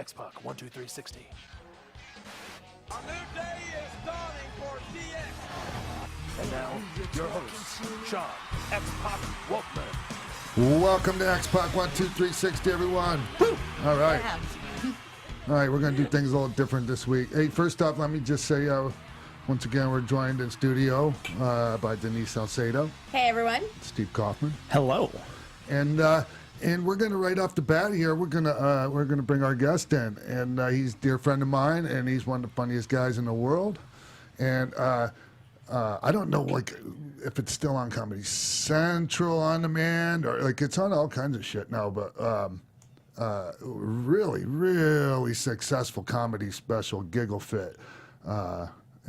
X-pac 12360. A new day is dawning for DX. And now, your hosts, Sean X-pac Wolfman. Welcome to X-pac 12360, everyone. Woo! All right. All right, we're going to do things a little different this week. Hey, first off, let me just say, once again, we're joined in studio by Denise Salcedo. Hey, everyone. Steve Kaufman. Hello. And we're gonna right off the bat here. We're gonna bring our guest in, and he's a dear friend of mine, and he's one of the funniest guys in the world. And I don't know, like, if it's still on Comedy Central on demand or like it's on all kinds of shit now. But really successful comedy special, Giggle Fit.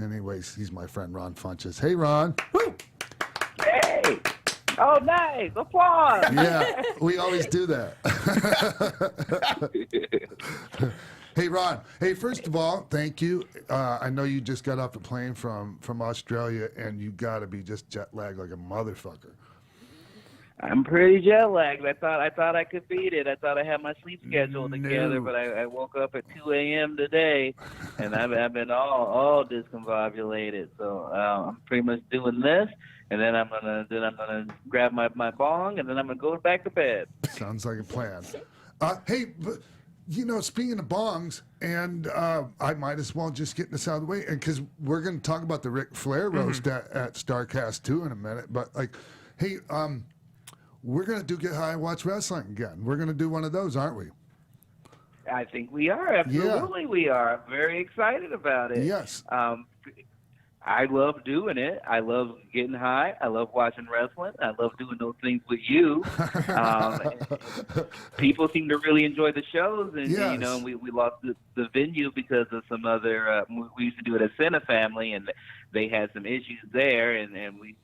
Anyways, he's my friend Ron Funches. Hey, Ron. Woo! Hey! Oh, nice! Applause! Yeah, we always do that. Hey, Ron. Hey, first of all, thank you. I know you just got off the plane from Australia, and you got to be just jet lagged like a motherfucker. I'm pretty jet lagged. I thought I could beat it. I thought I had my sleep schedule together, but I woke up at 2 a.m. today, and I've been all discombobulated. So I'm pretty much doing this, and then I'm gonna grab my bong, and then I'm gonna go back to bed. Sounds like a plan. Hey, but, you know, speaking of bongs, and I might as well just get this out of the way, and because we're gonna talk about the Ric Flair roast at Starcast 2 in a minute, but like, hey, we're going to do Get High and Watch Wrestling again. We're going to do one of those, aren't we? I think we are. Absolutely, we are. I'm very excited about it. Yes. I love doing it. I love getting high. I love watching wrestling. I love doing those things with you. People seem to really enjoy the shows, and yes. you know, we lost the venue because of some other. We used to do it at Cine Family, and they had some issues there, and we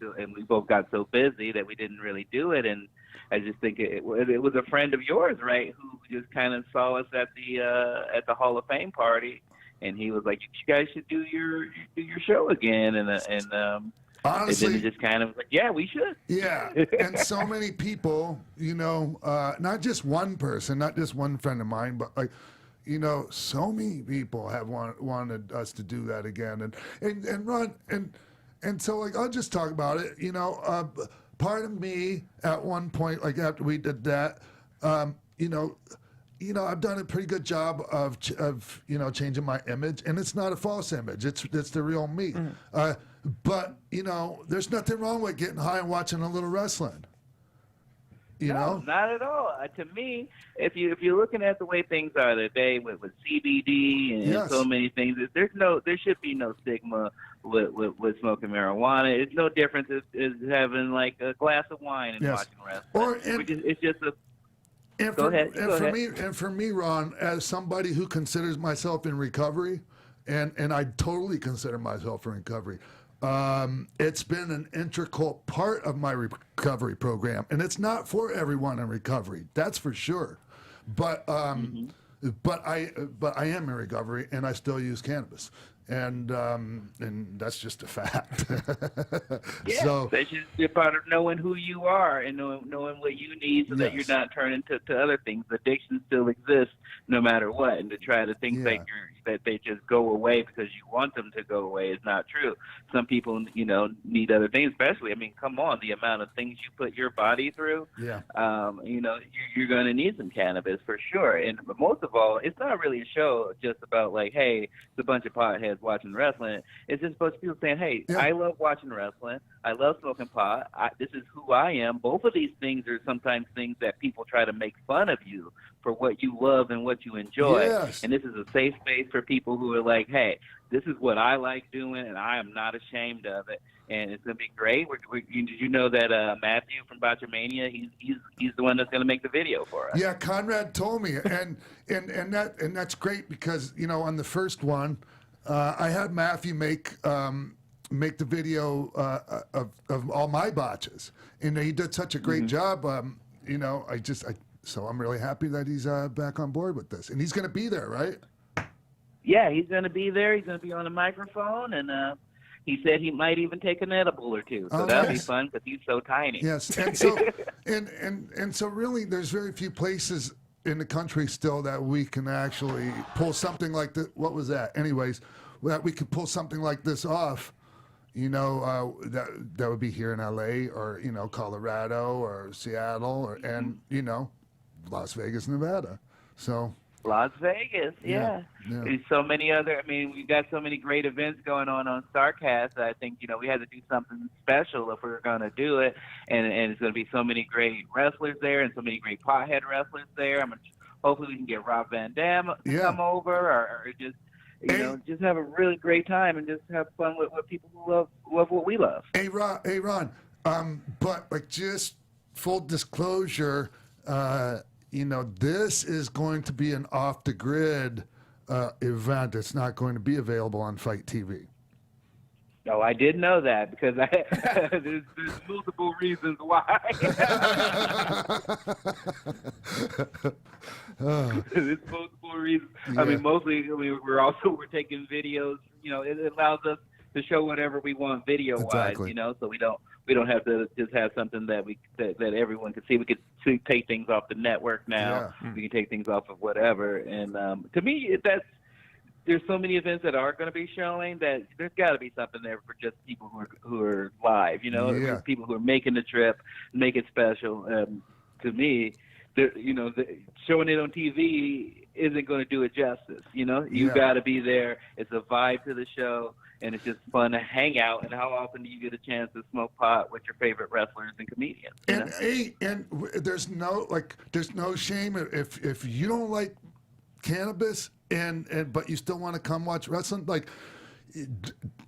both got so busy that we didn't really do it. And I just think it was a friend of yours, right, who just kind of saw us at the Hall of Fame party. And he was like, "You guys should do your show again." And honestly, and then it just kind of was like, "Yeah, we should." Yeah, and so many people, you know, not just one person, not just one friend of mine, but like, you know, so many people have wanted us to do that again, and Ron, and so like I'll just talk about it. You know, part of me at one point, like after we did that, you know, I've done a pretty good job of you know, changing my image, and it's not a false image. It's the real me. But you know, there's nothing wrong with getting high and watching a little wrestling. You know, not at all. To me, if you're looking at the way things are today with CBD and yes. so many things, there should be no stigma with smoking marijuana. It's no different as having like a glass of wine and yes. watching wrestling. It's just a Go ahead. For me, Ron, as somebody who considers myself in recovery, and I totally consider myself in recovery, it's been an integral part of my recovery program, and it's not for everyone in recovery. That's for sure. But but I am in recovery, and I still use cannabis. And that's just a fact. Yeah, so that's just a part of knowing who you are and knowing what you need so that yes. you're not turning to other things. Addiction still exists no matter what, and to try to think yeah. that they just go away because you want them to go away is not true. Some people, you know, need other things, especially, I mean, come on, the amount of things you put your body through, yeah. You know, you're going to need some cannabis for sure. And most of all, it's not really a show just about like, hey, it's a bunch of potheads watching wrestling. It's just a bunch of people saying, hey, yeah. I love watching wrestling. I love smoking pot. This is who I am. Both of these things are sometimes things that people try to make fun of you for what you love and what you enjoy. Yes. And this is a safe space for people who are like, hey, this is what I like doing, and I am not ashamed of it. And it's going to be great. Did you know that Matthew from Botchamania, he's the one that's going to make the video for us? Yeah, Conrad told me, and that's great because, you know, on the first one, I had Matthew make the video of all my botches, and he did such a great job. You know, so I'm really happy that he's back on board with this, and he's going to be there, right? Yeah, he's going to be there. He's going to be on the microphone, and he said he might even take an edible or two. So that'll be fun because he's so tiny. Yes, and so and so really, there's very few places in the country still that we can actually pull something like this. What was that? Anyways, that we could pull something like this off. That would be here in LA or Colorado or Seattle and Las Vegas, Nevada. So. Las Vegas, yeah. There's so many other. I mean, we've got so many great events going on StarCast. I think we had to do something special if we were going to do it, and it's going to be so many great wrestlers there and so many great pothead wrestlers there. Hopefully we can get Rob Van Dam to come over, or just just have a really great time and just have fun with people who love what we love. Hey Ron, but like just full disclosure. This is going to be an off-the-grid event. It's not going to be available on Fight TV. Oh, I did know that because there's multiple reasons why. There's multiple reasons. Yeah. I mean, mostly we're taking videos. It allows us to show whatever we want video-wise. Exactly. So we don't have to just have something that everyone can see. We could take things off the network now. Yeah. We can take things off of whatever. And to me, there's so many events that are going to be showing that there's got to be something there for just people who are live. People who are making the trip, make it special. To me, showing it on TV isn't going to do it justice. You've got to be there. It's a vibe to the show. And it's just fun to hang out. And how often do you get a chance to smoke pot with your favorite wrestlers and comedians? And there's no shame if you don't like cannabis but you still want to come watch wrestling. Like,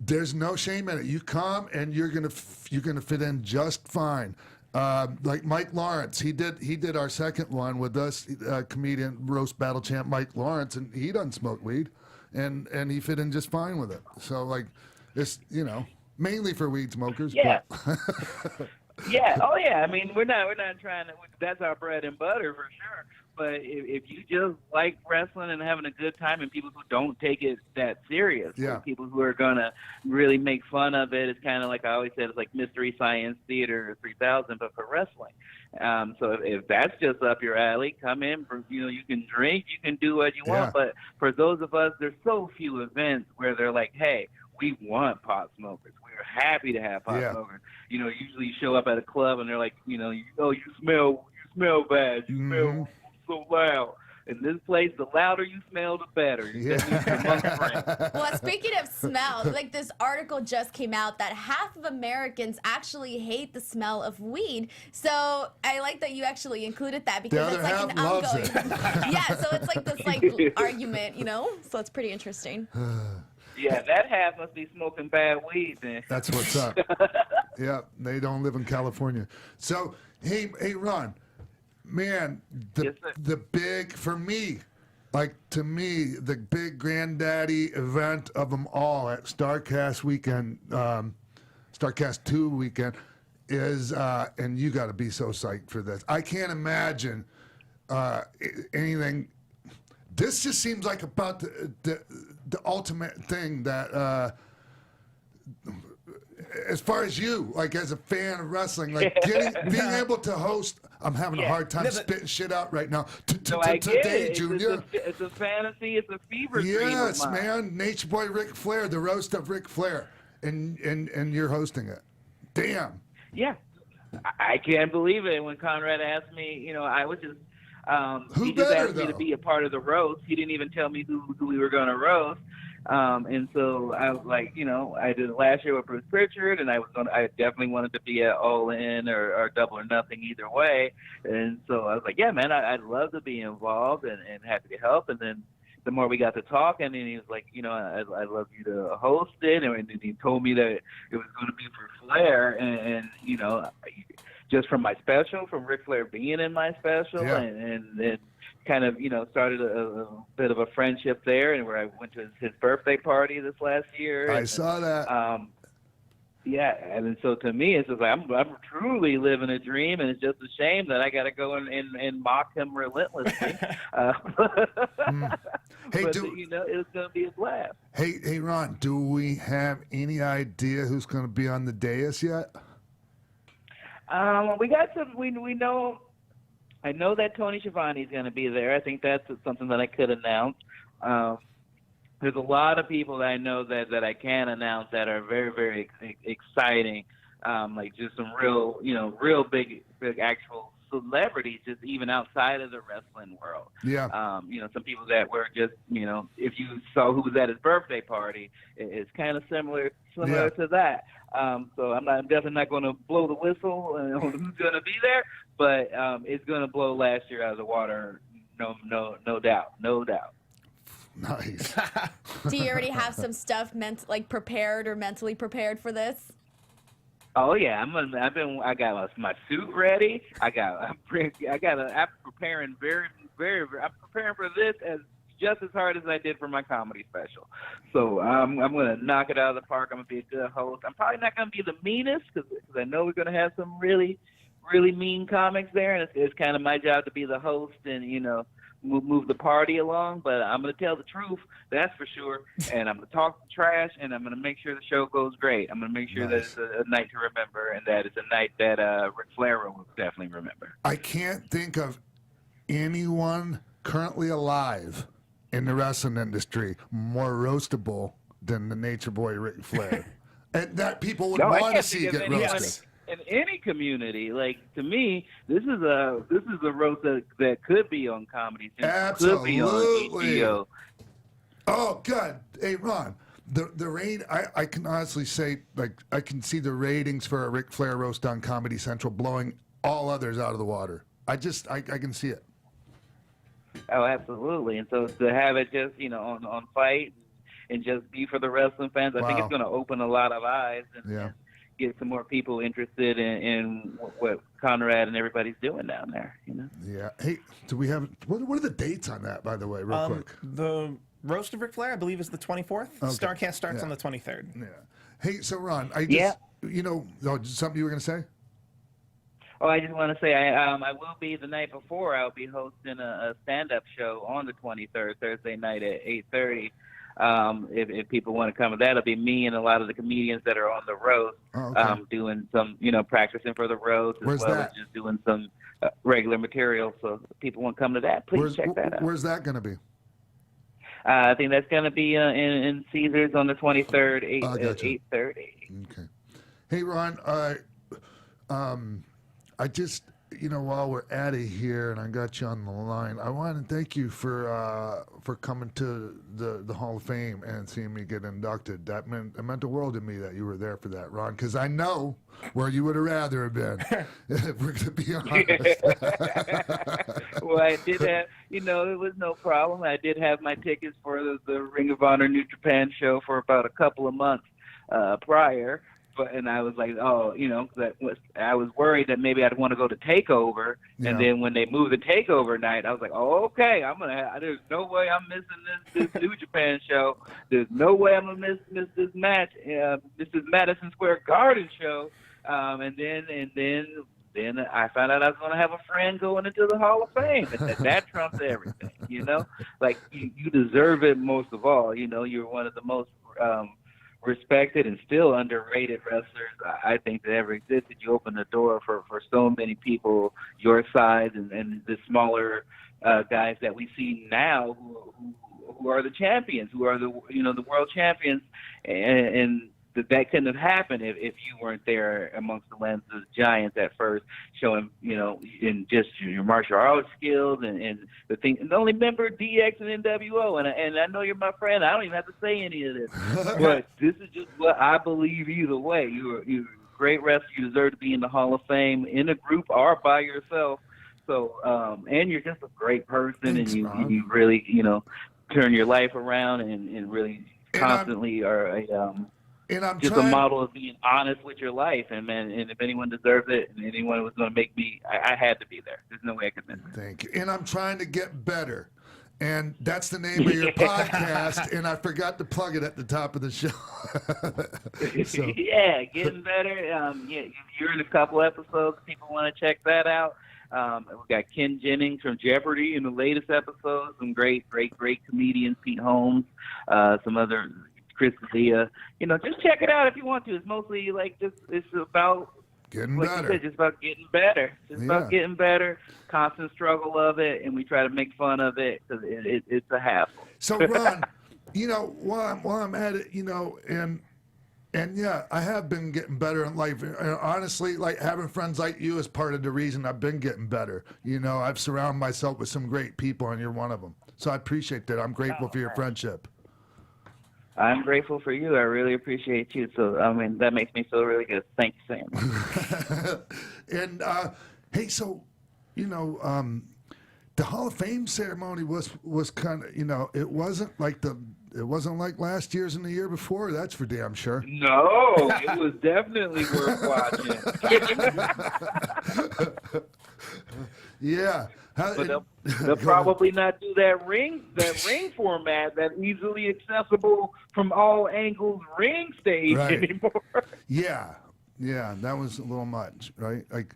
there's no shame in it. You come and you're gonna fit in just fine. Like Mike Lawrence, he did our second one with us, comedian roast battle champ Mike Lawrence, and he doesn't smoke weed. And he fit in just fine with it. So it's mainly for weed smokers. Yeah. Yeah. Oh yeah. I mean, we're not trying to. That's our bread and butter for sure. But if you just like wrestling and having a good time, and people who don't take it that serious, people who are gonna really make fun of it, it's kind of like I always said, it's like Mystery Science Theater 3000, but for wrestling. So if that's just up your alley, come in. You can drink, you can do what you want. But for those of us, there's so few events where they're like, hey, we want pot smokers. We're happy to have pot smokers. Usually you show up at a club and they're like, you smell bad. You smell so loud. In this place, the louder you smell, the better. Well, speaking of smell, like this article just came out that half of Americans actually hate the smell of weed. So I like that you actually included that because it's like an ongoing. Yeah, so it's like this argument, So it's pretty interesting. Yeah, that half must be smoking bad weed then. That's what's up. Yeah, they don't live in California. So, hey, Ron. Man, the big, for me, to me, the big granddaddy event of them all at StarCast weekend, StarCast 2 weekend, is, and you got to be so psyched for this. I can't imagine anything. This just seems like about the ultimate thing that, as far as you, as a fan of wrestling, being able to host. I'm having a hard time spitting shit out right now. Today, Junior. It's a fantasy. It's a fever dream. Yes, man. Nature Boy Ric Flair, the Roast of Ric Flair, and you're hosting it. Damn. Yeah, I can't believe it. When Conrad asked me, I was just. He just asked me to be a part of the roast. He didn't even tell me who we were going to roast. And so I was like, I did it last year with Bruce Pritchard, and I definitely wanted to be at All In or Double or Nothing either way. And so I was like, yeah, man, I'd love to be involved and happy to help. And then the more we got to talk, and then he was like, I'd love you to host it. And then he told me that it was going to be for Flair, and just from my special, from Ric Flair being in my special, and then kind of, started a bit of a friendship there, and where I went to his birthday party this last year. I saw that. Yeah, and so to me, it's just like I'm truly living a dream, and it's just a shame that I got to go and mock him relentlessly. Hey, but it's going to be a blast. Hey, Ron, do we have any idea who's going to be on the dais yet? We got some. We know I know that Tony Schiavone is going to be there. I think that's something that I could announce. There's a lot of people that I know that I can announce that are very, very exciting. Like just some real, real big actual celebrities, just even outside of the wrestling world. Yeah. Some people that were just, if you saw who was at his birthday party, it's kind of similar to that. So I'm definitely not going to blow the whistle on who's going to be there, but it's going to blow last year out of the water. No doubt. Nice. Do you already have some stuff prepared or mentally prepared for this? Oh yeah, I got my suit ready. I'm preparing I'm preparing for this just as hard as I did for my comedy special. So I'm gonna knock it out of the park. I'm gonna be a good host. I'm probably not gonna be the meanest because I know we're gonna have some really, really mean comics there, and it's kind of my job to be the host and move the party along, but I'm going to tell the truth, that's for sure, and I'm going to talk trash, and I'm going to make sure the show goes great. I'm going to make sure that it's a night to remember, and that it's a night that Ric Flair will definitely remember. I can't think of anyone currently alive in the wrestling industry more roastable than the Nature Boy Ric Flair. And that people would want to see get roasted. In any community, like to me, this is a roast that could be on Comedy Central, Absolutely. could be on HBO. Oh God, hey Ron, the rate I can honestly say, like I can see the ratings for a Ric Flair roast on Comedy Central blowing all others out of the water. I can see it. Oh, absolutely. And so to have it just on Fight and just be for the wrestling fans, I think it's going to open a lot of eyes and get some more people interested in what Conrad and everybody's doing down there. Yeah. Hey, do we have what are the dates on that, by the way, real quick? The Roast of Ric Flair, I believe, is the 24th. Okay. Starcast starts on the 23rd. Yeah. Hey, so Ron, something you were gonna say? Oh, I just want to say I will be the night before. I'll be hosting a stand-up show on the 23rd, Thursday night at 8:30. If people want to come, that'll be me and a lot of the comedians that are on the roast, doing some, practicing for the roast as as just doing some regular material. So if people want to come to that, please check that out. Where's that going to be? I think that's going to be in Caesars on the 23rd, 8:30. Okay. Hey, Ron, I just, while we're at it here and I got you on the line, I want to thank you for coming to the Hall of Fame and seeing me get inducted. It meant the world to me that you were there for that, Ron, because I know where you would have rather have been, if we're going to be honest. Well, I did have, it was no problem. I did have my tickets for the Ring of Honor New Japan show for about a couple of months prior. And I was like, I was worried that maybe I'd want to go to TakeOver, and then when they moved the TakeOver night, I was like, okay, there's no way I'm missing this New Japan show. There's no way I'm gonna miss this match. This is Madison Square Garden show, and then I found out I was going to have a friend going into the Hall of Fame, and that trumps everything. Like you deserve it most of all. You're one of the most respected and still underrated wrestlers I think that ever existed. You open the door for so many people your size and the smaller guys that we see now who are the champions, who are the world champions, and that couldn't have happened if you weren't there amongst the lens of giants at first, showing in just your martial arts skills and the thing. And only member DX and NWO, and I know you're my friend. I don't even have to say any of this, but this is just what I believe. Either way, you're a great wrestler. You deserve to be in the Hall of Fame in a group or by yourself. So, and you're just a great person, and you really turn your life around and really constantly are a And I'm just a model of being honest with your life, and if anyone deserves it, and anyone was going to make me, I had to be there. There's no way I could miss it. Thank you. And I'm trying to get better, and that's the name of your podcast. And I forgot to plug it at the top of the show. So. Yeah, getting better. You're in a couple episodes. People want to check that out. We got Ken Jennings from Jeopardy in the latest episode. Some great comedians. Pete Holmes, some other. Chris D'Elia, just check it out if you want to. It's mostly it's about Getting like better. you said, just about getting better. Just about getting better. Constant struggle of it, and we try to make fun of it because it's a hassle. So Ron, while I'm at it, and yeah, I have been getting better in life. And honestly, like having friends like you is part of the reason I've been getting better. I've surrounded myself with some great people, and you're one of them. So I appreciate that. I'm grateful for your friendship. I'm grateful for you. I really appreciate you. So, that makes me feel really good. Thank you, Sam. And hey, so the Hall of Fame ceremony was kind of it wasn't like last year's and the year before. That's for damn sure. No, it was definitely worth watching. Yeah. But they'll probably not do that ring format, that easily accessible from all angles ring stage anymore. Yeah, that was a little much, right? Like,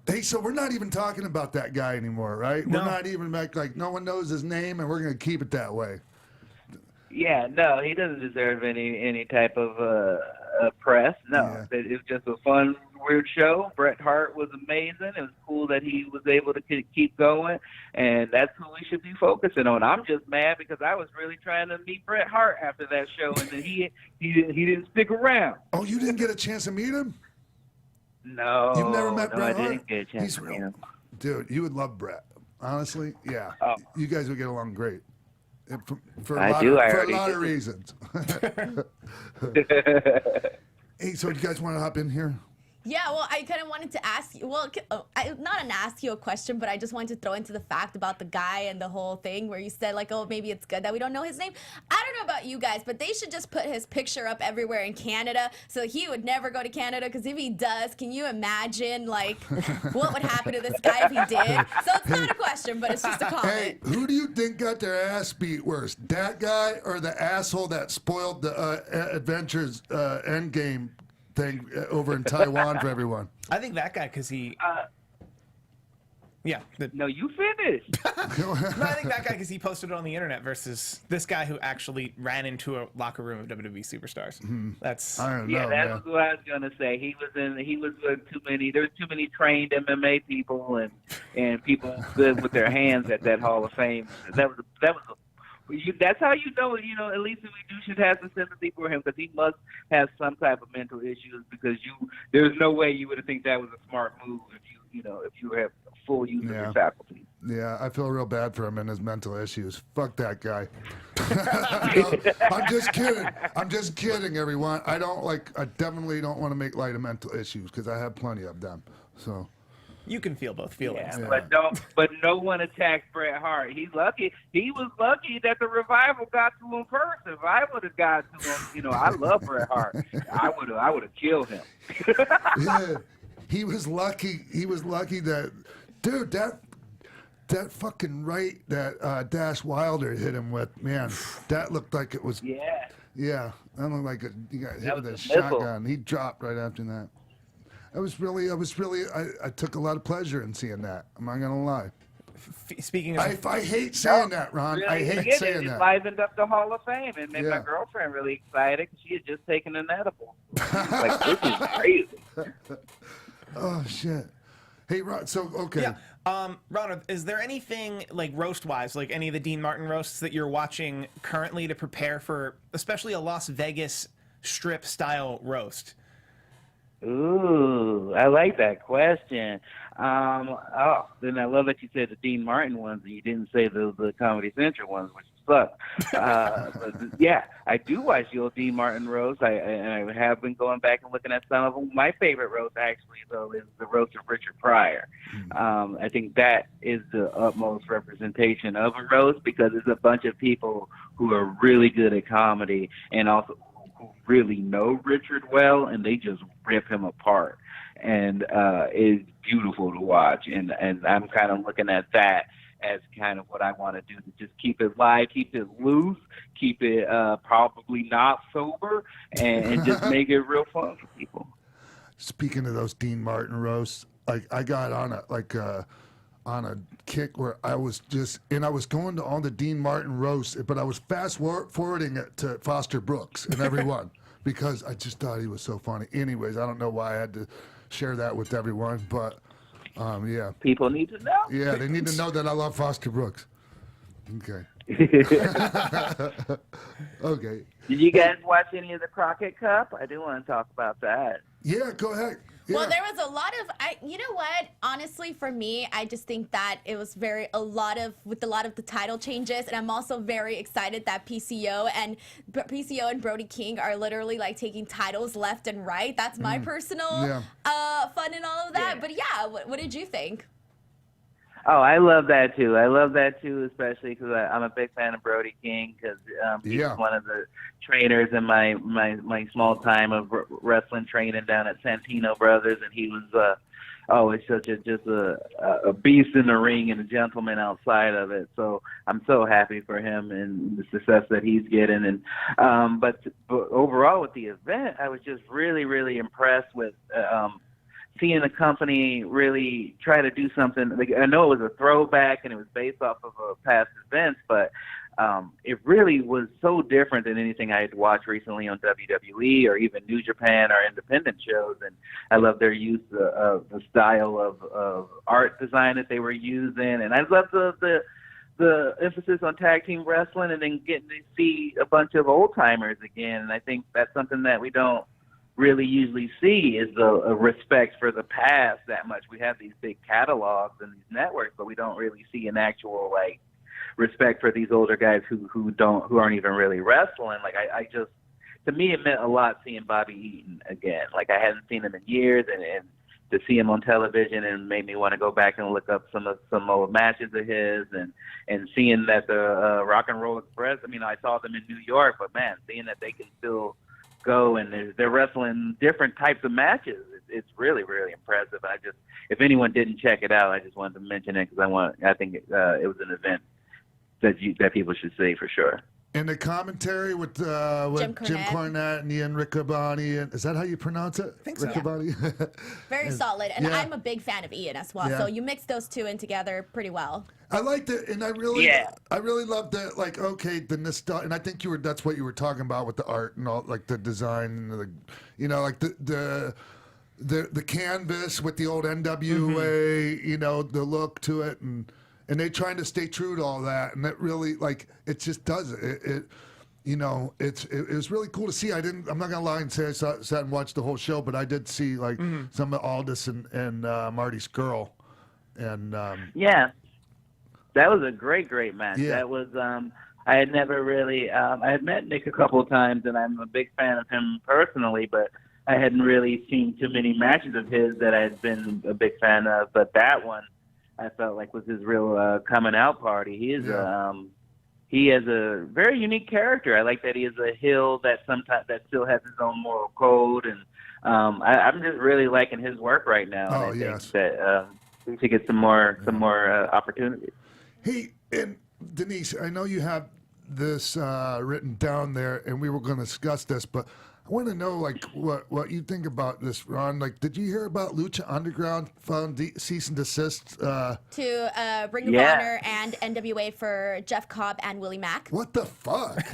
hey, so we're not even talking about that guy anymore, right? No. We're not even like no one knows his name, and we're gonna keep it that way. Yeah, no, he doesn't deserve any type of press. No, it was just a fun, weird show. Bret Hart was amazing. It was cool that he was able to keep going, and that's who we should be focusing on. I'm just mad because I was really trying to meet Bret Hart after that show, and then he didn't stick around. Oh, you didn't get a chance to meet him? No, You've never met Bret Hart? I didn't get a chance to meet him. Dude, you would love Bret. Honestly, yeah. Oh. You guys would get along great. For I a do. lot of reasons. Hey, so you guys want to hop in here? Yeah, well, I kind of wanted to ask you, not ask you a question, but I just wanted to throw into the fact about the guy and the whole thing where you said, like, oh, maybe it's good that we don't know his name. I don't know about you guys, but they should just put his picture up everywhere in Canada, so he would never go to Canada, because if he does, can you imagine, like, what would happen to this guy if he did? So it's not a question, but it's just a comment. Hey, who do you think got their ass beat worse, that guy or the asshole that spoiled the Adventures Endgame thing over in Taiwan for everyone? I think that guy, because he... No, you finished. No, I think that guy because he posted it on the internet versus this guy who actually ran into a locker room of WWE superstars. That's I don't know. That's what I was gonna say. He was with too many. There was too many trained MMA people and people good with their hands at that Hall of Fame. That's how you know. At least we should have some sympathy for him, because he must have some type of mental issues. Because there's no way you would think that was a smart move if you have full use of your faculty. Yeah, I feel real bad for him and his mental issues. Fuck that guy. No, I'm just kidding, everyone. I definitely don't want to make light of mental issues, because I have plenty of them. So you can feel both feelings. Yeah. But no one attacked Bret Hart. He was lucky that the Revival got to him first. If I would have got to him, I love Bret Hart. I would have killed him. Yeah. He was lucky. He was lucky that, dude, that fucking right that Dash Wilder hit him with, man, that looked like it was. Yeah. Yeah, that looked like he got hit with a shotgun. He dropped right after that. I took a lot of pleasure in seeing that. I'm not gonna lie. Speaking of, I hate saying that, Ron. Really, I hate saying that. It livened up the Hall of Fame and made my girlfriend really excited because she had just taken an edible. Like, this is crazy. Oh shit! Hey, Ron. So okay. Yeah. Ron, is there anything like roast-wise, like any of the Dean Martin roasts that you're watching currently to prepare for, especially a Las Vegas Strip style roast? Ooh, I like that question. Then I love that you said the Dean Martin ones and you didn't say the Comedy Central ones, which suck. But yeah, I do watch the old Dean Martin roast. I have been going back and looking at some of them. My favorite roast, actually, though, is the roast of Richard Pryor. I think that is the utmost representation of a roast, because it's a bunch of people who are really good at comedy and also who really know Richard well, and they just rip him apart. And it's beautiful to watch. And I'm kind of looking at that as kind of what I want to do, to just keep it live, keep it loose, keep it probably not sober, and just make it real fun for people. Speaking of those Dean Martin roasts, I got on a kick where I was going to all the Dean Martin roasts, but I was fast forwarding it to Foster Brooks and everyone because I just thought he was so funny. Anyways, I don't know why I had to share that with everyone, but yeah. People need to know. Yeah, they need to know that I love Foster Brooks. Okay. Okay. Did you guys watch any of the Crockett Cup? I do want to talk about that. Yeah, go ahead. Yeah. Well, there was a lot of, you know what? Honestly, for me, I just think that it was with a lot of the title changes, and I'm also very excited that PCO and Brody King are literally like taking titles left and right. That's my personal fun and all of that. Yeah. But yeah, what did you think? Oh, I love that too. I love that too, especially because I'm a big fan of Brody King because he's one of the trainers in my small time of wrestling training down at Santino Brothers, and he was it's such a beast in the ring and a gentleman outside of it. So I'm so happy for him and the success that he's getting. And but overall with the event, I was just really, really impressed with. Seeing the company really try to do something. Like, I know it was a throwback and it was based off of past events, but it really was so different than anything I had watched recently on WWE or even New Japan or independent shows. And I love their use of the style of art design that they were using. And I love the emphasis on tag team wrestling and then getting to see a bunch of old timers again. And I think that's something that we don't really usually see is a respect for the past that much. We have these big catalogs and these networks, but we don't really see an actual like respect for these older guys who aren't even really wrestling. Like I just, to me, it meant a lot seeing Bobby Eaton again. Like I hadn't seen him in years, and to see him on television and made me want to go back and look up some old matches of his, and seeing that the Rock and Roll Express. I mean, I saw them in New York, but man, seeing that they can still go and they're wrestling different types of matches. It's really, really impressive. I just, if anyone didn't check it out, I just wanted to mention it because I think it was an event that people should see for sure. And the commentary with Jim Cornette and Ian Riccaboni, is that how you pronounce it? I think so. Riccaboni? Very solid. And I'm a big fan of Ian as well. Yeah. So you mix those two in together pretty well. I liked it, and I really loved it. Like, okay, the nostalgia, and I think that's what you were talking about with the art and all, like the design, and like the canvas with the old NWA, the look to it, and they're trying to stay true to all that, and it really, like, it just does it. It was really cool to see. I'm not gonna lie and say I sat and watched the whole show, but I did see like some of Aldis and Marty Skrull, and that was a great match. Yeah. That was I had never really I had met Nick a couple of times, and I'm a big fan of him personally, but I hadn't really seen too many matches of his that I had been a big fan of. But that one, I felt like was his real coming out party. He is he has a very unique character. I like that he is a heel that still has his own moral code, and I'm just really liking his work right now. Oh, and I yes. think that we should get some more opportunities. Hey, and Denise, I know you have this written down there, and we were going to discuss this, but I want to know, like, what you think about this, Ron. Like, did you hear about Lucha Underground found cease and desist? To Ring of Honor and NWA for Jeff Cobb and Willie Mack. What the fuck?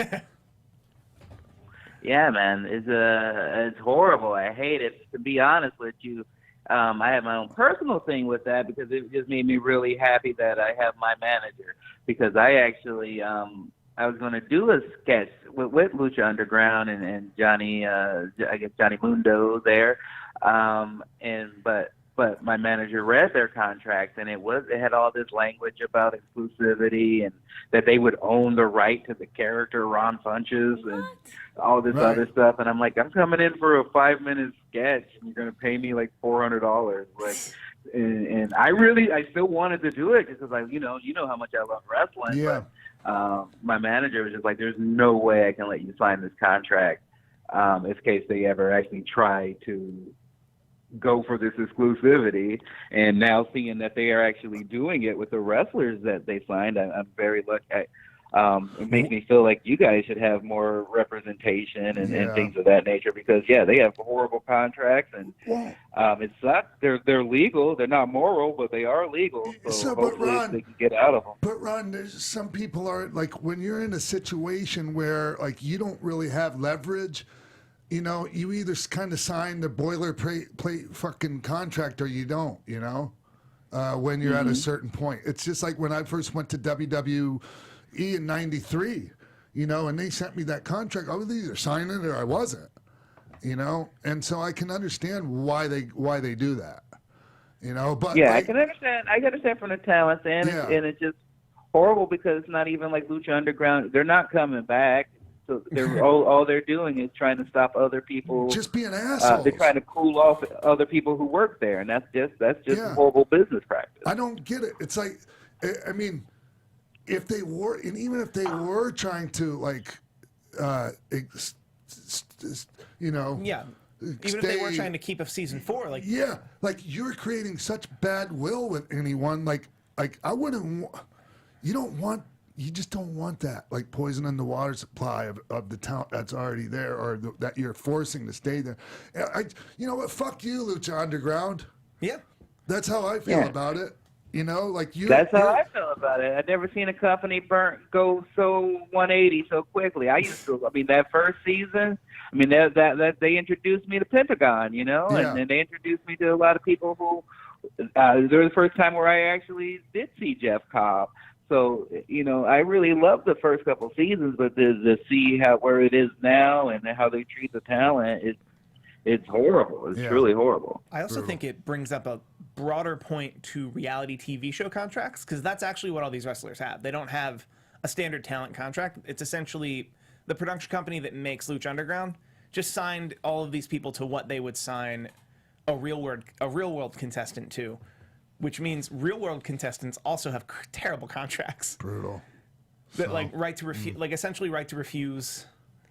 Yeah, man, it's horrible. I hate it. To be honest with you, I have my own personal thing with that because it just made me really happy that I have my manager, because I actually I was going to do a sketch with Lucha Underground and Johnny, I guess Johnny Mundo there, but my manager read their contract, and it had all this language about exclusivity and that they would own the right to the character Ron Funches and all this other stuff. And I'm like, I'm coming in for a 5-minute sketch, and you're going to pay me like $400. Like, and I still wanted to do it because you know how much I love wrestling. Yeah. But my manager was just like, there's no way I can let you sign this contract in case they ever actually try to go for this exclusivity. And now seeing that they are actually doing it with the wrestlers that they signed, I'm very lucky. It makes me feel like you guys should have more representation and things of that nature, because they have horrible contracts, and it's not they're legal. They're not moral, but they are legal. So hopefully they can get out of them. But Ron, there's some people are like, when you're in a situation where like you don't really have leverage, you know, you either kind of sign the boilerplate fucking contract or you don't, you know, when you're at a certain point. It's just like when I first went to WWE in '93, you know, and they sent me that contract. I was either signing it or I wasn't, you know, and so I can understand why they do that, you know. But yeah, like, I can understand from the talents, and it's just horrible because it's not even like Lucha Underground. They're not coming back. So they're all they're doing is trying to stop other people. Just being assholes. They're trying to cool off other people who work there, and that's just horrible business practice. I don't get it. It's like, I mean, if they were, and even if they were trying to like, you know, Yeah. Even if they were trying to keep a season 4, like like you're creating such bad will with anyone. Like I wouldn't. You just don't want that, like poisoning the water supply of the talent that's already there, or that you're forcing to stay there. You know what? Fuck you, Lucha Underground. Yeah. That's how I feel about it. You know, like you. That's how I feel about it. I've never seen a company go so 180 so quickly. I mean, that first season. I mean, that they introduced me to Pentagon, you know, and they introduced me to a lot of people who. There was the first time where I actually did see Jeff Cobb. So, you know, I really loved the first couple seasons, but to see where it is now and how they treat the talent, it's horrible. It's truly horrible. I also think it brings up a broader point to reality TV show contracts, because that's actually what all these wrestlers have. They don't have a standard talent contract. It's essentially the production company that makes Lucha Underground just signed all of these people to what they would sign a real world contestant to. Which means real-world contestants also have terrible contracts. Brutal. That like essentially right to refuse.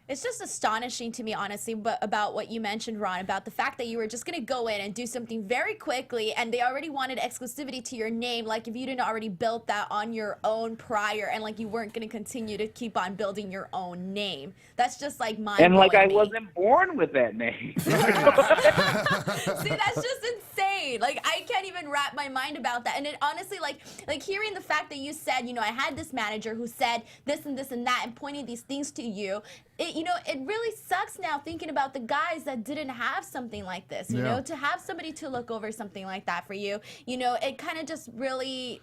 It's just astonishing to me, honestly, but about what you mentioned, Ron, about the fact that you were just going to go in and do something very quickly, and they already wanted exclusivity to your name, like if you didn't already build that on your own prior, and like you weren't going to continue to keep on building your own name. That's just like mind-blowing. And like I wasn't born with that name. See, that's just insane. Like I can't even wrap my mind about that. And it honestly, like hearing the fact that you said, you know, I had this manager who said this and this and that and pointed these things to you. You know, it really sucks now thinking about the guys that didn't have something like this, you know, to have somebody to look over something like that for you, you know, it kind of just really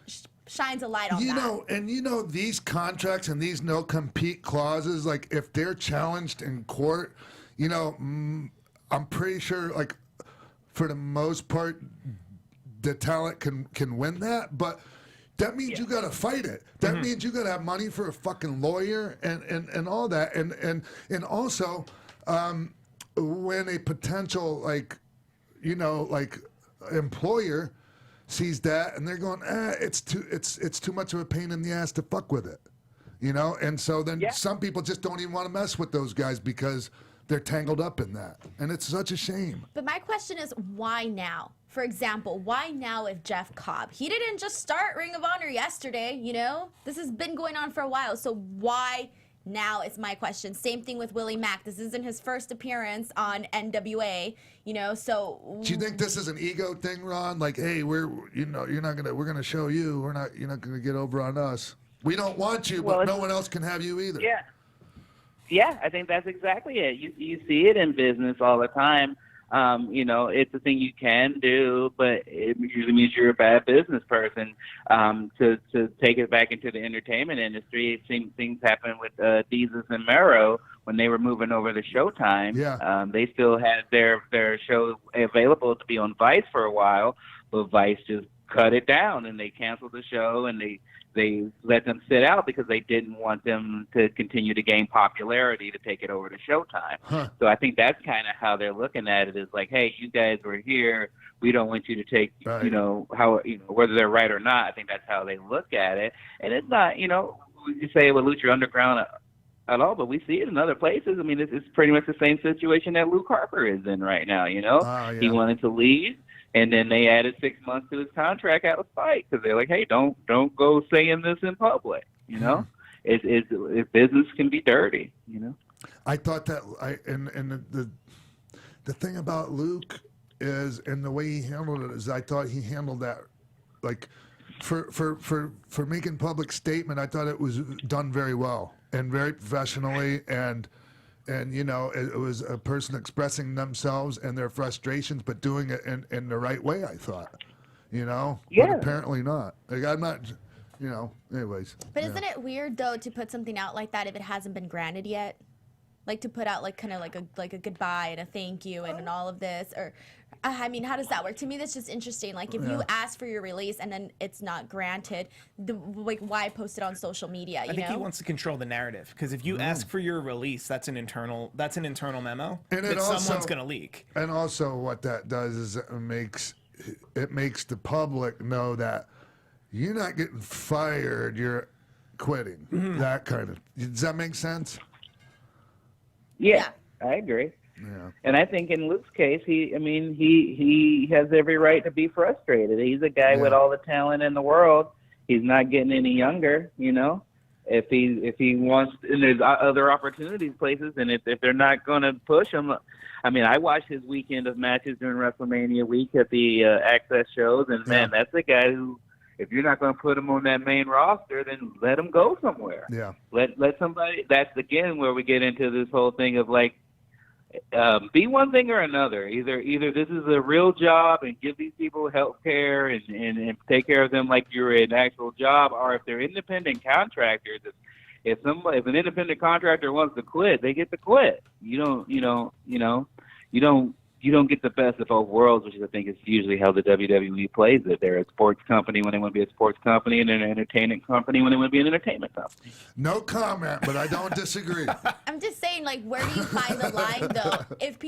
shines a light on that. You know, and you know, these contracts and these no-compete clauses, like if they're challenged in court, you know, I'm pretty sure, like, for the most part, the talent can win that, but that means you got to fight it. That means you got to have money for a fucking lawyer and all that. And also, when a potential, like, you know, like employer sees that and they're going, it's too much of a pain in the ass to fuck with it, you know? And so then some people just don't even want to mess with those guys because they're tangled up in that. And it's such a shame. But my question is, why now? For example, why now with Jeff Cobb? He didn't just start Ring of Honor yesterday, you know? This has been going on for a while, so why now is my question. Same thing with Willie Mack. This isn't his first appearance on NWA, you know, so... Do you think this is an ego thing, Ron? Like, hey, we're gonna show you. You're not gonna get over on us. We don't want you, but no one else can have you either. Yeah, I think that's exactly it. You see it in business all the time. You know, it's a thing you can do, but it usually means you're a bad business person. To take it back into the entertainment industry, things happen with Deezus and Mero when they were moving over to Showtime. Yeah. They still had their show available to be on Vice for a while, but Vice just cut it down and they canceled the show and they let them sit out because they didn't want them to continue to gain popularity to take it over to Showtime. So I think that's kind of how they're looking at it, is like, hey, you guys were here. We don't want you to take, you know, whether they're right or not. I think that's how they look at it. And it's not, you know, you say with Lucha Underground at all, but we see it in other places. I mean, it's pretty much the same situation that Luke Harper is in right now, you know. He wanted to leave. And then they added 6 months to his contract out of spite because they're like, hey, don't go saying this in public. You know, if business can be dirty. You know, I thought that the thing about Luke is, and the way he handled it is, I thought he handled that like for making public statement. I thought it was done very well and very professionally, and and you know, it was a person expressing themselves and their frustrations, but doing it in the right way. I thought, you know, but Yeah. apparently not. Like I'm not, you know. Anyways. But yeah. isn't it weird though to put something out like that if it hasn't been granted yet? Like to put out like kind of like a goodbye and a thank you and all of this, or I mean, how does that work? To me, that's just interesting. Like if you ask for your release and then it's not granted, like why post it on social media? I think he wants to control the narrative, because if you ask for your release, that's an internal memo And that it also, someone's going to leak. And also, what that does is it makes the public know that you're not getting fired, you're quitting. That kind of. Does that make sense? Yeah, I agree. Yeah. And I think in Luke's case, he has every right to be frustrated. He's a guy with all the talent in the world. He's not getting any younger, you know. If he wants, and there's other opportunities, places, and if they're not going to push him, I mean, I watched his weekend of matches during WrestleMania week at the Access shows, and man, that's a guy who, if you're not going to put him on that main roster, then let him go somewhere. Yeah. Let somebody. That's again where we get into this whole thing of like, be one thing or another. Either this is a real job and give these people health care and take care of them like you're an actual job, or if they're independent contractors, if an independent contractor wants to quit, they get to quit. You don't get the best of both worlds, which I think is usually how the WWE plays it. They're a sports company when they want to be a sports company, and they're an entertainment company when they want to be an entertainment company. No comment, but I don't disagree. I'm just saying, like, where do you find the line, though? If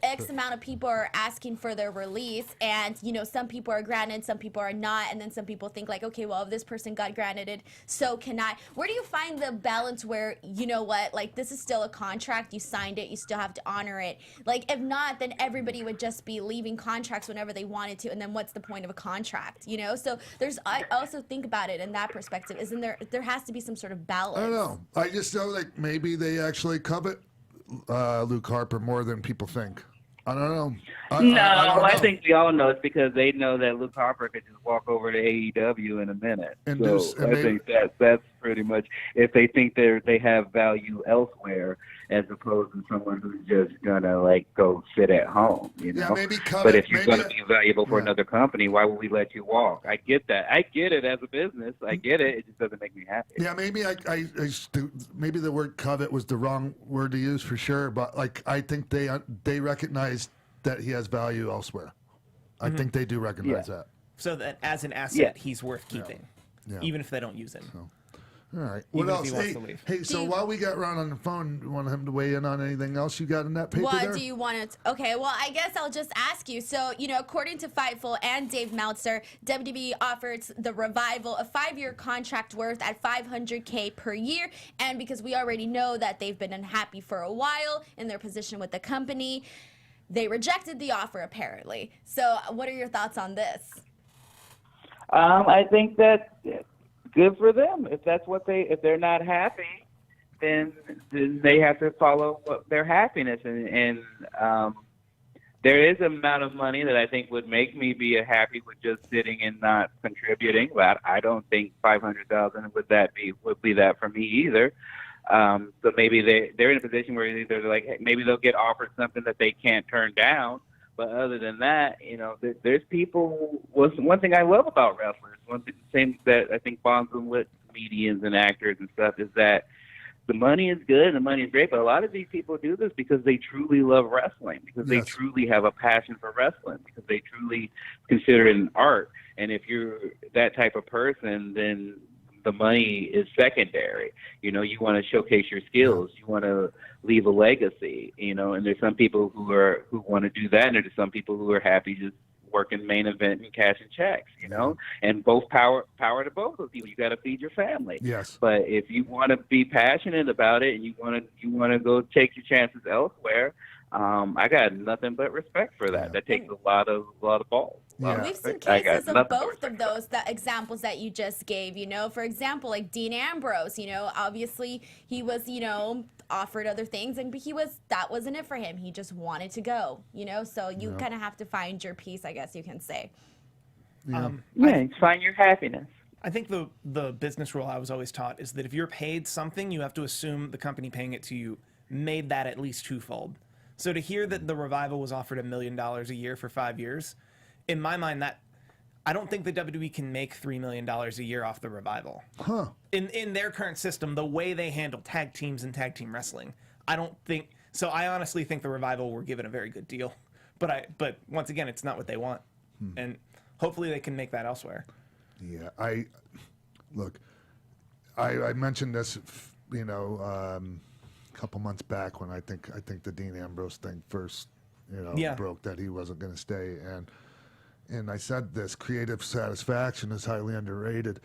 X amount of people are asking for their release, and, you know, some people are granted, some people are not, and then some people think, like, okay, well, if this person got granted, so can I. Where do you find the balance where, you know what, like, this is still a contract, you signed it, you still have to honor it. Like, if not, then everybody would just be leaving contracts whenever they wanted to, and then what's the point of a contract, you know? So I also think about it in that perspective. Isn't there has to be some sort of balance. I don't know. I just know like maybe they actually covet Luke Harper more than people think. I don't know. I think we all know it's because they know that Luke Harper could just walk over to AEW in a minute. And I think that's pretty much if they think they have value elsewhere, as opposed to someone who's just gonna like go sit at home, you know. Yeah, maybe covet, but if you're gonna be valuable for another company, why would we let you walk? I get that. I get it as a business. I get it. It just doesn't make me happy. Yeah, maybe maybe the word covet was the wrong word to use for sure. But like I think they recognize that he has value elsewhere. I think they do recognize that. So that as an asset, he's worth keeping, Yeah. even if they don't use it. All right. Even What if else? he wants to leave. Hey, so while we got Ron on the phone, you want him to weigh in on anything else you got in that paper What there? do you want to? Okay, well, I guess I'll just ask you. So, you know, according to Fightful and Dave Meltzer, WWE offered the Revival a 5-year contract worth at $500K per year. And because we already know that they've been unhappy for a while in their position with the company, they rejected the offer, apparently. So what are your thoughts on this? I think that good for them. If that's if they're not happy, then they have to follow their happiness. And there is an amount of money that I think would make me be happy with just sitting and not contributing. But I don't think $500,000 would be that for me either. So maybe they're in a position where either like maybe they'll get offered something that they can't turn down. But other than that, you know, there's people. One thing I love about wrestlers, one thing same that I think bonds them with comedians and actors and stuff, is that the money is good and the money is great. But a lot of these people do this because they truly love wrestling, because they truly have a passion for wrestling, because they truly consider it an art. And if you're that type of person, then the money is secondary. You know, you want to showcase your skills. You want to leave a legacy, you know, and there's some people who want to do that, and there's some people who are happy just working main event and cashing checks, you know, and both power to both those people. You got to feed your family. Yes. But if you want to be passionate about it and you want to go take your chances elsewhere, I got nothing but respect for that. That takes a lot of balls. Yeah. We've seen cases of both of those examples that you just gave, you know. For example, like Dean Ambrose, you know, obviously he was, you know, offered other things, and that wasn't it for him. He just wanted to go, you know. So you kind of have to find your peace, I guess you can say. Find your happiness. I think the business rule I was always taught is that if you're paid something, you have to assume the company paying it to you made that at least twofold. So to hear that the Revival was offered $1 million a year for 5 years, in my mind, that I don't think the WWE can make $3 million a year off the Revival. Huh. In their current system, the way they handle tag teams and tag team wrestling, I don't think so. I honestly think the Revival were given a very good deal, but once again, it's not what they want, and hopefully they can make that elsewhere. Yeah, I mentioned this, a couple months back when I think the Dean Ambrose thing first, broke, that he wasn't going to stay, and I said this: creative satisfaction is highly underrated.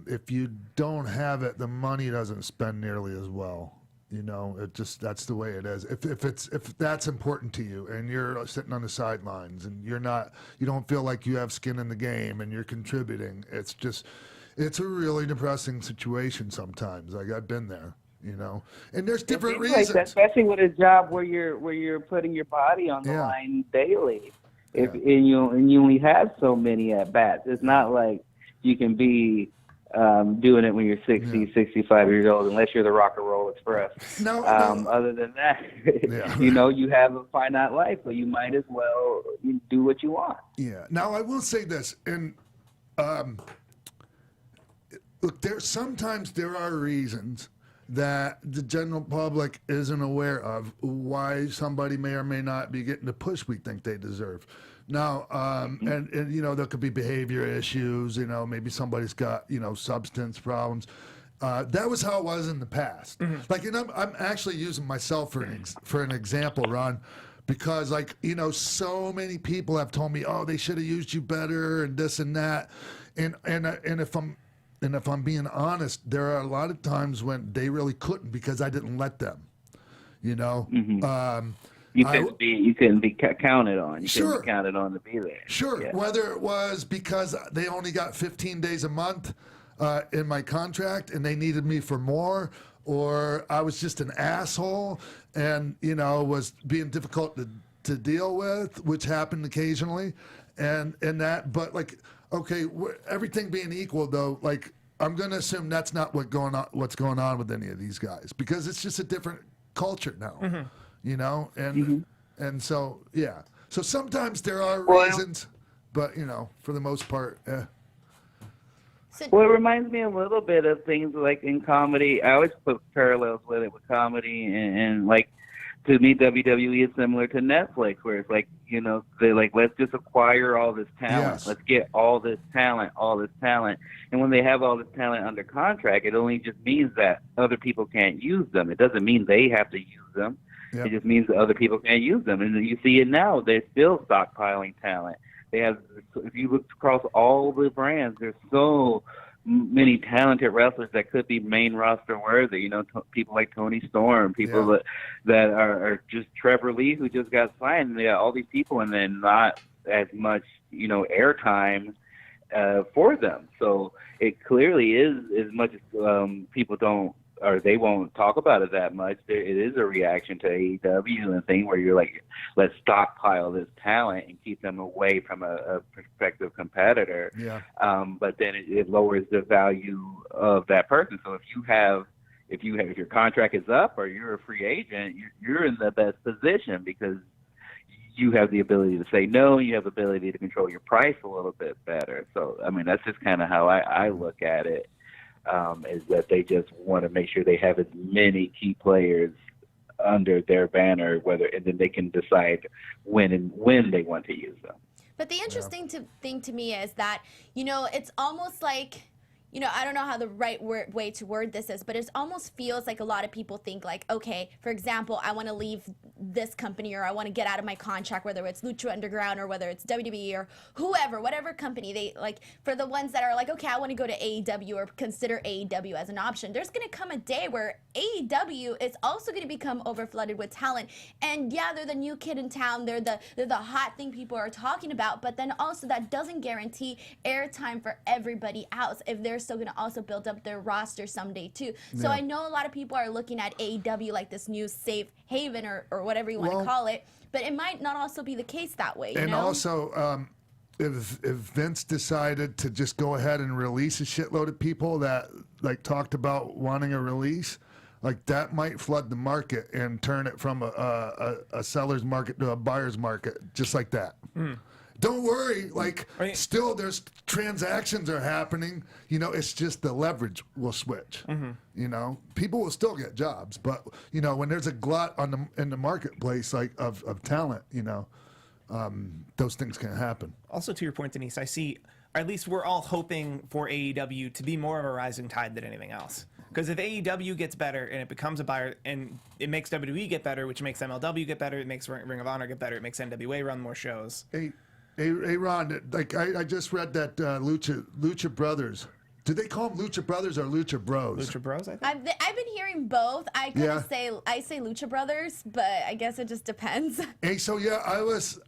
If you don't have it, the money doesn't spend nearly as well. That's the way it is. If that's important to you and you're sitting on the sidelines and you don't feel like you have skin in the game and you're contributing, it's a really depressing situation sometimes. Like, I've been there, and there's different reasons. Like that, especially with a job where you're putting your body on the line daily. And you only have so many at bats. It's not like you can be doing it when you're 60, 65 years old, unless you're the Rock and Roll Express. No. Other than that, you have a finite life, so you might as well do what you want. Yeah. Now, I will say this, and look, sometimes there are reasons that the general public isn't aware of why somebody may or may not be getting the push we think they deserve. Now, and there could be behavior issues, maybe somebody's got, substance problems. That was how it was in the past. Like, and I'm actually using myself for an example, Ron, because so many people have told me, oh, they should have used you better and this and that. And if I'm being honest, there are a lot of times when they really couldn't because I didn't let them, You couldn't be counted on. You Sure. couldn't be counted on to be there. Sure. Yeah. Whether it was because they only got 15 days a month in my contract and they needed me for more, or I was just an asshole and, was being difficult to deal with, which happened occasionally. And but okay, everything being equal though, I'm going to assume that's not what's going on with any of these guys, because it's just a different culture now. And so, yeah. So sometimes there are reasons, but, for the most part, Well, it reminds me a little bit of things like in comedy. I always put parallels with it with comedy, and to me, WWE is similar to Netflix, where it's they're like, let's just acquire all this talent. Yes. Let's get all this talent. And when they have all this talent under contract, it only just means that other people can't use them. It doesn't mean they have to use them. Yep. It just means that other people can't use them. And you see it now. They're still stockpiling talent. If you look across all the brands, there's so many talented wrestlers that could be main roster worthy. People like Tony Storm, people that are just Trevor Lee, who just got signed. Yeah, all these people, and then not as much, airtime for them. So it clearly is, as much as people don't, or they won't talk about it that much, it is a reaction to AEW and thing where you're like, let's stockpile this talent and keep them away from a prospective competitor. Yeah. But then it lowers the value of that person. So if your contract is up or you're a free agent, you're in the best position because you have the ability to say no. You have the ability to control your price a little bit better. So, that's just kind of how I look at it. Is that they just want to make sure they have as many key players under their banner, and then they can decide when they want to use them. But the interesting thing to me is that, it's almost like, I don't know how the right way to word this is, but it almost feels like a lot of people think okay, for example, I want to leave this company or I want to get out of my contract, whether it's Lucha Underground or whether it's WWE or whatever company they for the ones that are okay, I want to go to AEW or consider AEW as an option. There's going to come a day where AEW is also going to become overflooded with talent. And yeah, they're the new kid in town. They're the hot thing people are talking about, but then also that doesn't guarantee airtime for everybody else if they're still going to also build up their roster someday too. So I know a lot of people are looking at AEW like this new safe haven or whatever you want to call it, but it might not also be the case that way. Also, if Vince decided to just go ahead and release a shitload of people that talked about wanting a release, like that might flood the market and turn it from a seller's market to a buyer's market, just like that. Don't worry, like Right. still there's transactions are happening. You know, it's just the leverage will switch. You know, people will still get jobs, but you know, when there's a glut in the marketplace like of talent, you know, those things can happen. Also, to your point, Denise, I see, or at least we're all hoping for AEW to be more of a rising tide than anything else. Because if AEW gets better and it becomes a buyer, and it makes WWE get better, which makes MLW get better, it makes Ring of Honor get better, it makes NWA run more shows. Hey, Ron, like I just read that Lucha Brothers. Do they call them Lucha Brothers or Lucha Bros? Lucha Bros, I think. I've been hearing both. I couldn't Yeah. say I say Lucha Brothers, but I guess it just depends. Hey, so yeah, I was,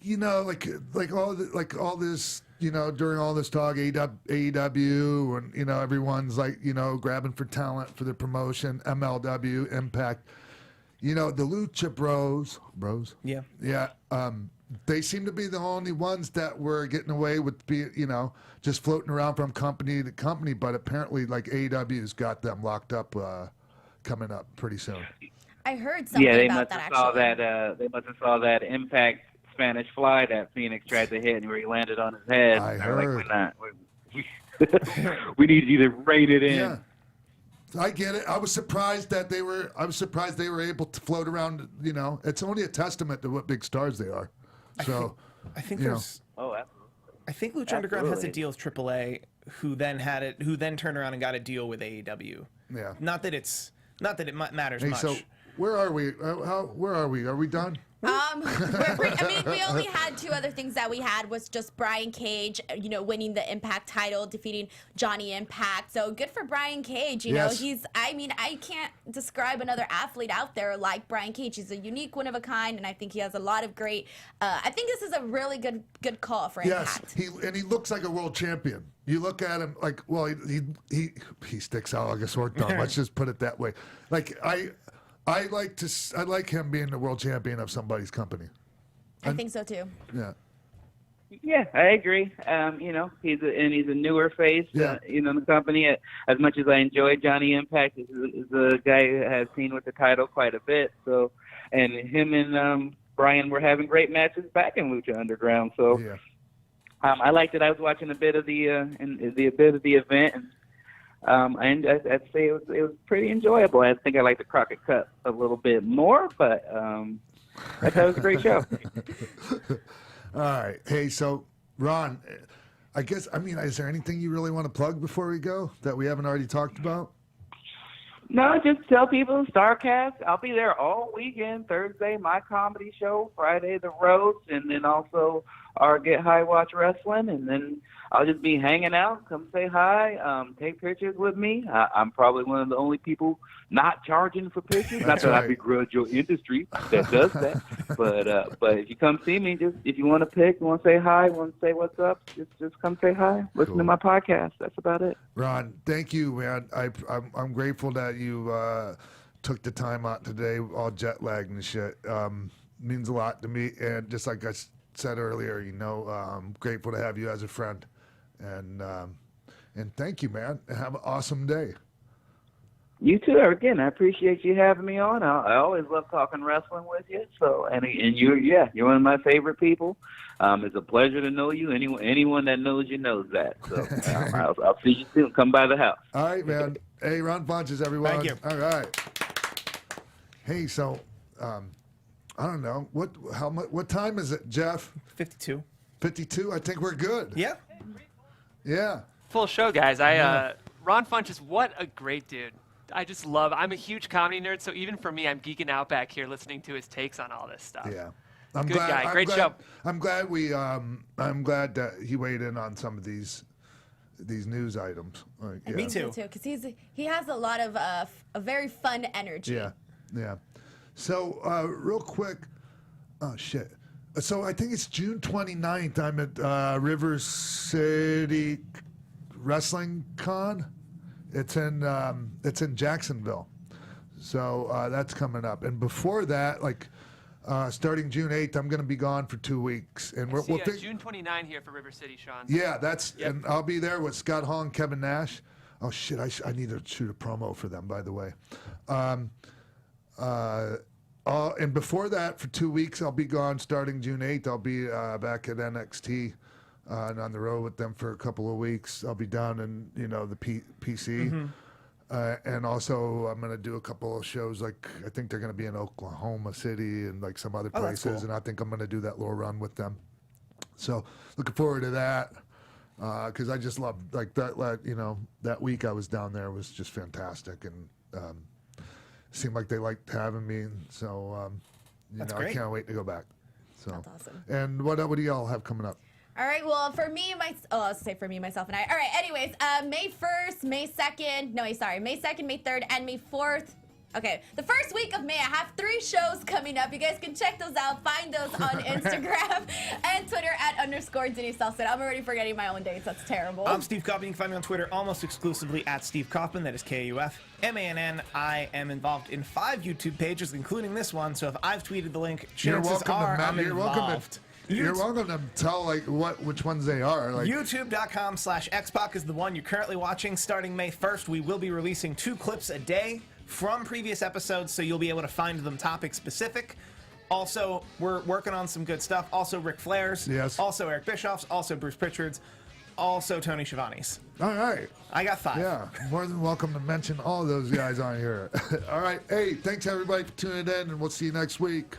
you know, like all this, you know, during all this talk, AEW, and you know, everyone's like, you know, grabbing for talent for the promotion, MLW, Impact. You know, the Lucha Bros. Yeah. Yeah. They seem to be the only ones that were getting away with being, you know, just floating around from company to company. But apparently, like AEW's got them locked up, coming up pretty soon. I heard something Yeah, they about must that have saw actually. that. They must have saw that Impact Spanish Fly that Phoenix tried to hit, and where he landed on his head. I They're like, heard. we're not. We need you to rein it in. Yeah, I get it. I was surprised they were able to float around. You know, it's only a testament to what big stars they are. So, I think you know. there's. Oh, absolutely. I think Lucha Underground has a Absolutely. deal with AAA, who then turned around and got a deal with AEW. Yeah. Not that it matters Hey, much. so where are we? Where are we? Are we done? I mean, we only had two other things that we had was just Brian Cage, you know, winning the Impact title, defeating Johnny Impact. So good for Brian Cage. You Yes. know, I can't describe another athlete out there like Brian Cage. He's a unique one of a kind, and I think he has a lot of great. I think this is a really good call for Yes, Impact. he looks like a world champion. You look at him like, well, he sticks out like a sore thumb. Let's just put it that way. Like I like him being the world champion of somebody's company. I think so too. Yeah. Yeah, I agree. You know, he's a newer face. Yeah. You know, in the company. As much as I enjoy Johnny Impact, is a guy who has seen with the title quite a bit. So, and him and Brian were having great matches back in Lucha Underground. So, Yeah. I liked it. I was watching a bit of the event, and I'd say it was pretty enjoyable. I think I liked the Crockett Cup a little bit more, but I thought it was a great show. All right. Hey, so Ron, I guess, I mean, is there anything you really want to plug before we go that we haven't already talked about? No, just tell people StarCast. I'll be there all weekend. Thursday, my comedy show. Friday, the roast, and then also our Get High Watch Wrestling. And then I'll just be hanging out. Come say hi. Take pictures with me. I'm probably one of the only people not charging for pictures. Not that I begrudge your industry that does that. But if you come see me, just if you want to pick, want to say hi, want to say what's up, just come say hi. Listen to my podcast. That's about it. Ron, thank you, man. I'm grateful that you took the time out today, all jet lagged and shit. Means a lot to me. And just like I said earlier, you know, I'm grateful to have you as a friend. And thank you, man. Have an awesome day. You too. Again, I appreciate you having me on. I always love talking wrestling with you. So, and you're one of my favorite people. It's a pleasure to know you. Anyone that knows you knows that. So, I'll see you soon. Come by the house. All right, man. Hey, Ron Funches, everyone. Thank you. All right. Hey, so I don't know what time is it, Jeff? 52. 52. I think we're good. Yeah. Yeah. Full show, guys. Ron Funches, what a great dude. I'm a huge comedy nerd, so even for me, I'm geeking out back here listening to his takes on all this stuff. Yeah. Good guy. Great show. I'm glad that he weighed in on some of these news items. Yeah. Me too. Because he has a lot of a very fun energy. Yeah. Yeah. So real quick, oh shit. So I think it's June 29th. I'm at River City Wrestling Con. It's in Jacksonville. So that's coming up. And before that, like starting June 8th, I'm going to be gone for 2 weeks. And we'll June 29 here for River City, Sean. yeah, Yep. and I'll be there with Scott Hall and Kevin Nash. Oh shit! I need to shoot a promo for them, by the way. And before that, for 2 weeks, I'll be gone. Starting June 8th, I'll be back at NXT and on the road with them for a couple of weeks. I'll be down in the PC, and also I'm gonna do a couple of shows. Like I think they're gonna be in Oklahoma City and like some other places, cool. and I think I'm gonna do that little run with them. So looking forward to that. Because I just loved like that week I was down there was just fantastic, and seemed like they liked having me, and so I can't wait to go back. So That's awesome. And what do y'all have coming up? All right, well, for me, I'll say for me, myself, and I. All right, anyways, May 1st, May 2nd, May 2nd, May 3rd, and May 4th. Okay, the first week of May, I have 3 shows coming up. You guys can check those out. Find those on Instagram and Twitter @_Denise Selson. I'm already forgetting my own dates. That's terrible. I'm Steve Kaufman. You can find me on Twitter almost exclusively @Steve Kaufman. That is KUFMANN. I am involved in 5 YouTube pages, including this one. So if I've tweeted the link, chances are I'm involved. You're welcome to tell which ones they are. Like YouTube.com/X-pac is the one you're currently watching. Starting May 1st, we will be releasing 2 clips a day from previous episodes, so you'll be able to find them topic specific. Also, we're working on some good stuff. Also Ric Flair's. Yes. Also Eric Bischoff's. Also Bruce Pritchard's. Also Tony Schiavone's. All right. I got 5. Yeah, more than welcome to mention all those guys on here. All right. Hey, thanks everybody for tuning in, and we'll see you next week.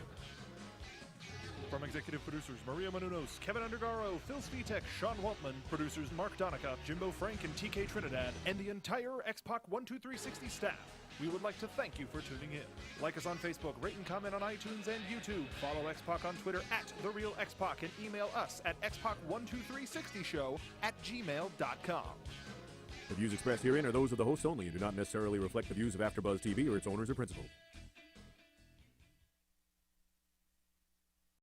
From executive producers Maria Menounos, Kevin Undergaro, Phil Svitek, Sean Waltman, producers Mark Donica, Jimbo Frank, and TK Trinidad, and the entire X-pac 12360 staff, we would like to thank you for tuning in. Like us on Facebook, rate and comment on iTunes and YouTube. Follow X-pac on Twitter @TheRealXpac, and email us at xpac12360show@gmail.com. The views expressed herein are those of the hosts only and do not necessarily reflect the views of AfterBuzz TV or its owners or principals.